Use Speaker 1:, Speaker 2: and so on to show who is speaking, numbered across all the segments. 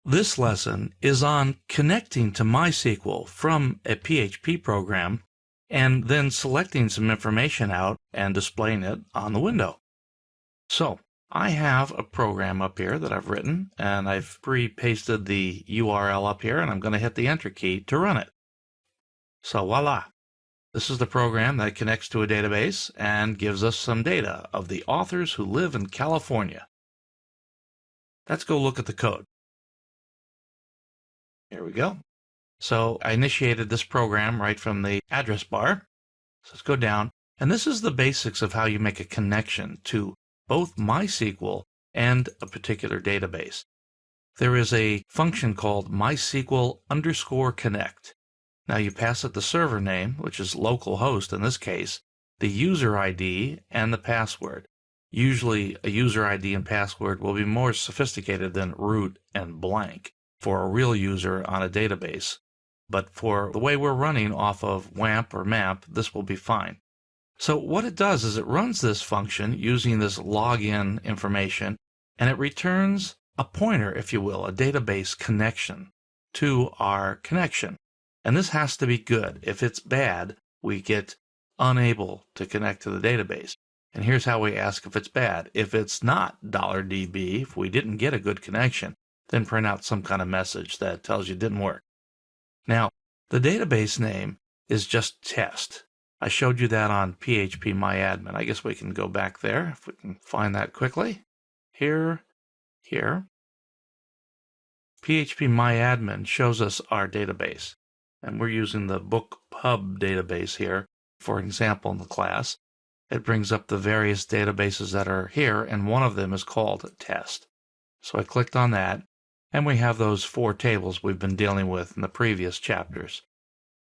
Speaker 1: This lesson is on connecting to MySQL from a PHP program and then selecting some information out and displaying it on the window. So I have a program up here that I've written, and I've pre-pasted the URL up here, and I'm going to hit the Enter key to run it. So voila! This is the program that connects to a database and gives us some data of the authors who live in California. Let's go look at the code. Here we go. So I initiated this program right from the address bar. So let's go down. And this is the basics of how you make a connection to both MySQL and a particular database. There is a function called MySQL_connect. Now you pass it the server name, which is localhost in this case, the user ID, and the password. Usually a user ID and password will be more sophisticated than root and blank for a real user on a database. But for the way we're running off of XAMPP or MAMP, this will be fine. So what it does is it runs this function using this login information, and it returns a pointer, if you will, a database connection to our connection. And this has to be good. If it's bad, we get unable to connect to the database. And here's how we ask if it's bad. If it's not $DB, if we didn't get a good connection, then print out some kind of message that tells you it didn't work. Now, the database name is just test. I showed you that on PHP MyAdmin. I guess we can go back there if we can find that quickly. Here. PHP MyAdmin shows us our database. And we're using the book pub database here, for example, in the class. It brings up the various databases that are here, and one of them is called test. So I clicked on that, and we have those 4 tables we've been dealing with in the previous chapters.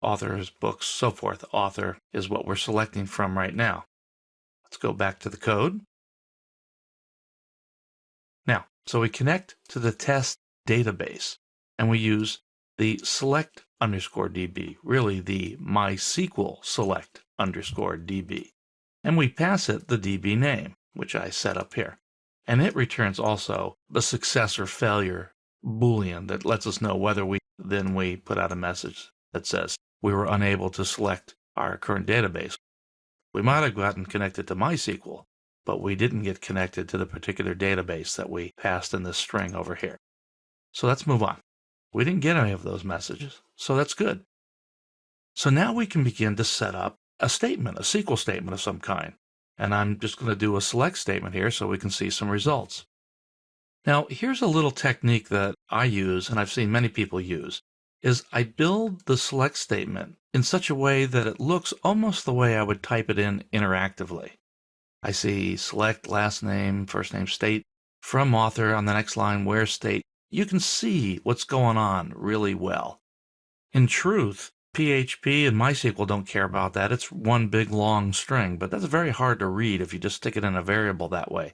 Speaker 1: Authors, books, so forth. Author is what we're selecting from right now. Let's go back to the code. Now, so we connect to the test database, and we use the select_db, really the MySQL select_db. And we pass it the DB name, which I set up here. And it returns also the success or failure Boolean that lets us know whether we put out a message that says we were unable to select our current database. We might have gotten connected to MySQL, but we didn't get connected to the particular database that we passed in this string over here. So let's move on. We didn't get any of those messages, so that's good. So now we can begin to set up a statement, a SQL statement of some kind. And I'm just going to do a select statement here so we can see some results. Now, here's a little technique that I use, and I've seen many people use, is I build the select statement in such a way that it looks almost the way I would type it in interactively. I see select last name, first name, state, from author on the next line, where state. You can see what's going on really well. In truth, PHP and MySQL don't care about that. It's one big long string, but that's very hard to read if you just stick it in a variable that way.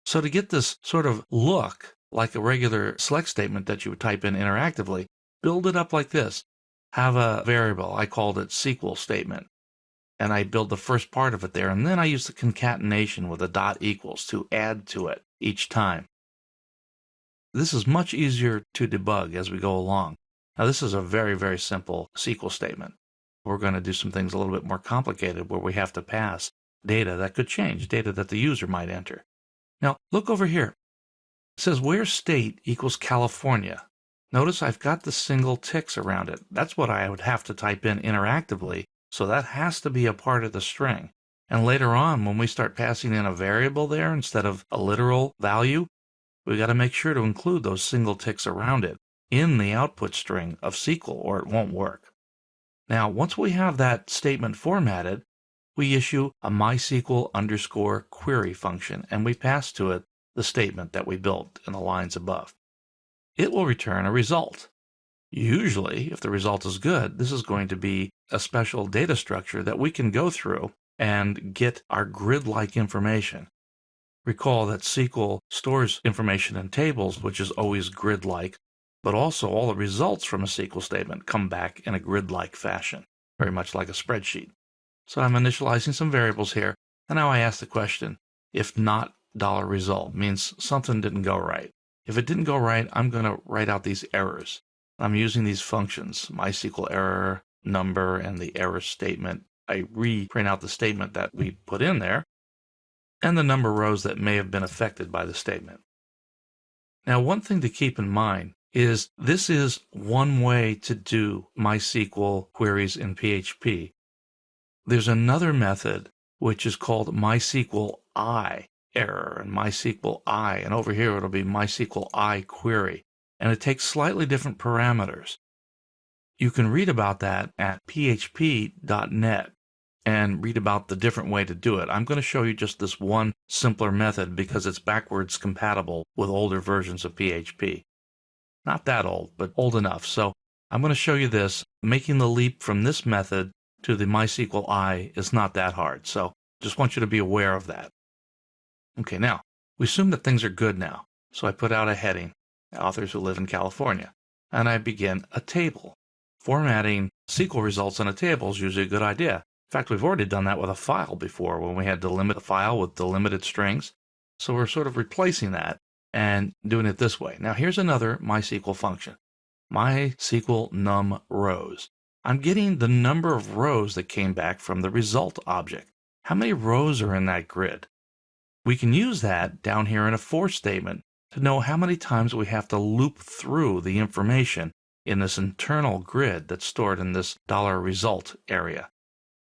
Speaker 1: So to get this sort of look like a regular select statement that you would type in interactively, build it up like this. Have a variable, I called it SQL statement, and I build the first part of it there, and then I use the concatenation with a dot equals to add to it each time. This is much easier to debug as we go along. Now this is a very, very simple SQL statement. We're going to do some things a little bit more complicated where we have to pass data that could change, data that the user might enter. Now look over here. It says where state equals California. Notice I've got the single ticks around it. That's what I would have to type in interactively, so that has to be a part of the string. And later on, when we start passing in a variable there instead of a literal value, we've got to make sure to include those single ticks around it in the output string of SQL, or it won't work. Now, once we have that statement formatted, we issue a MySQL_query function, and we pass to it the statement that we built in the lines above. It will return a result. Usually, if the result is good, this is going to be a special data structure that we can go through and get our grid-like information. Recall that SQL stores information in tables, which is always grid-like, but also all the results from a SQL statement come back in a grid-like fashion, very much like a spreadsheet. So I'm initializing some variables here, and now I ask the question, if not $result, means something didn't go right. If it didn't go right, I'm going to write out these errors. I'm using these functions, MySQL error, number, and the error statement. I reprint out the statement that we put in there, and the number of rows that may have been affected by the statement. Now, one thing to keep in mind is this is one way to do MySQL queries in PHP. There's another method which is called MySQLi error and MySQLi, and over here it'll be MySQLi query, and it takes slightly different parameters. You can read about that at php.net and read about the different way to do it. I'm going to show you just this one simpler method because it's backwards compatible with older versions of PHP. Not that old, but old enough. So I'm going to show you this. Making the leap from this method to the MySQLi is not that hard. So just want you to be aware of that. Okay, now, we assume that things are good now. So I put out a heading, authors who live in California, and I begin a table. Formatting SQL results in a table is usually a good idea. In fact, we've already done that with a file before when we had to limit a file with delimited strings. So we're sort of replacing that and doing it this way. Now here's another MySQL function, MySQL num rows. I'm getting the number of rows that came back from the result object. How many rows are in that grid? We can use that down here in a for statement to know how many times we have to loop through the information in this internal grid that's stored in this $result area.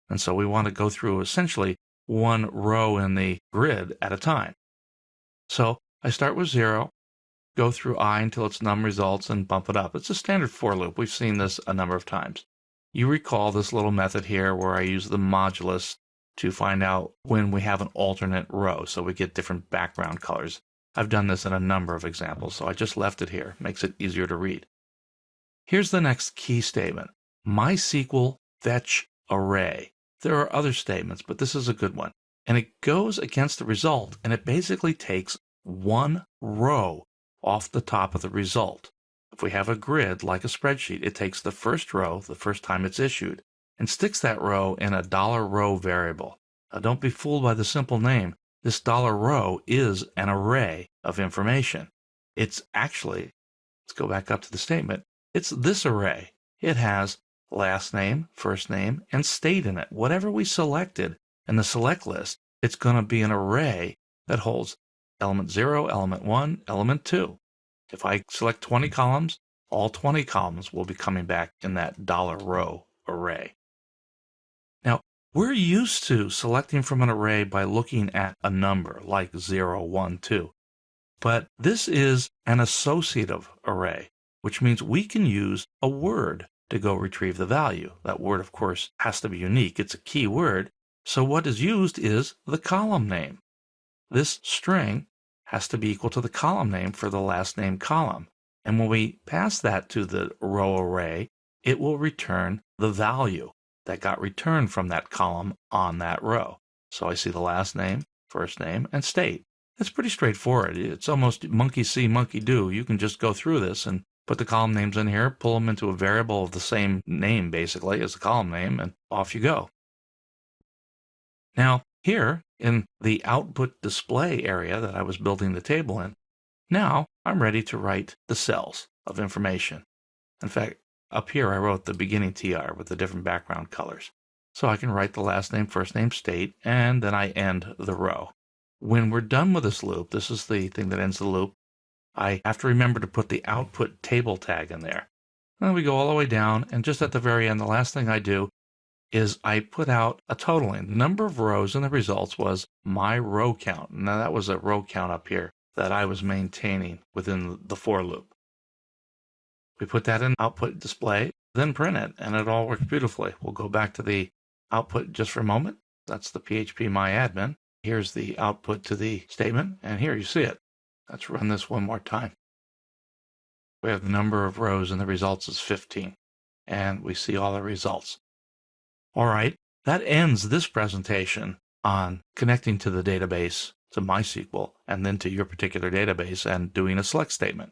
Speaker 1: And so we want to go through essentially one row in the grid at a time. So I start with 0, go through I until it's num results, and bump it up. It's a standard for loop. We've seen this a number of times. You recall this little method here where I use the modulus to find out when we have an alternate row, so we get different background colors. I've done this in a number of examples, so I just left it here. Makes it easier to read. Here's the next key statement, MySQL fetch array. There are other statements, but this is a good one. And it goes against the result, and it basically takes one row off the top of the result. If we have a grid like a spreadsheet, it takes the first row the first time it's issued and sticks that row in a $row variable. Now don't be fooled by the simple name. This $row is an array of information. It's actually, let's go back up to the statement, it's this array. It has last name, first name, and state in it. Whatever we selected in the select list, it's going to be an array that holds element 0, element 1, element 2. If I select 20 columns, all 20 columns will be coming back in that $row array. Now, we're used to selecting from an array by looking at a number like 0, 1, 2. But this is an associative array, which means we can use a word to go retrieve the value. That word, of course, has to be unique. It's a key word. So what is used is the column name. This string has to be equal to the column name for the last name column. And when we pass that to the row array, it will return the value that got returned from that column on that row. So I see the last name, first name, and state. It's pretty straightforward. It's almost monkey see, monkey do. You can just go through this and put the column names in here, pull them into a variable of the same name, basically, as the column name, and off you go. Now, here in the output display area that I was building the table in, now I'm ready to write the cells of information. In fact, up here I wrote the beginning TR with the different background colors. So I can write the last name, first name, state, and then I end the row. When we're done with this loop, this is the thing that ends the loop, I have to remember to put the output table tag in there. Then we go all the way down, and just at the very end, the last thing I do is I put out a totaling. The number of rows in the results was my row count. Now that was a row count up here that I was maintaining within the for loop. We put that in output display, then print it, and it all works beautifully. We'll go back to the output just for a moment. That's the PHP MyAdmin. Here's the output to the statement, and here you see it. Let's run this one more time. We have the number of rows and the results is 15, and we see all the results. All right, that ends this presentation on connecting to the database, to MySQL, and then to your particular database and doing a select statement.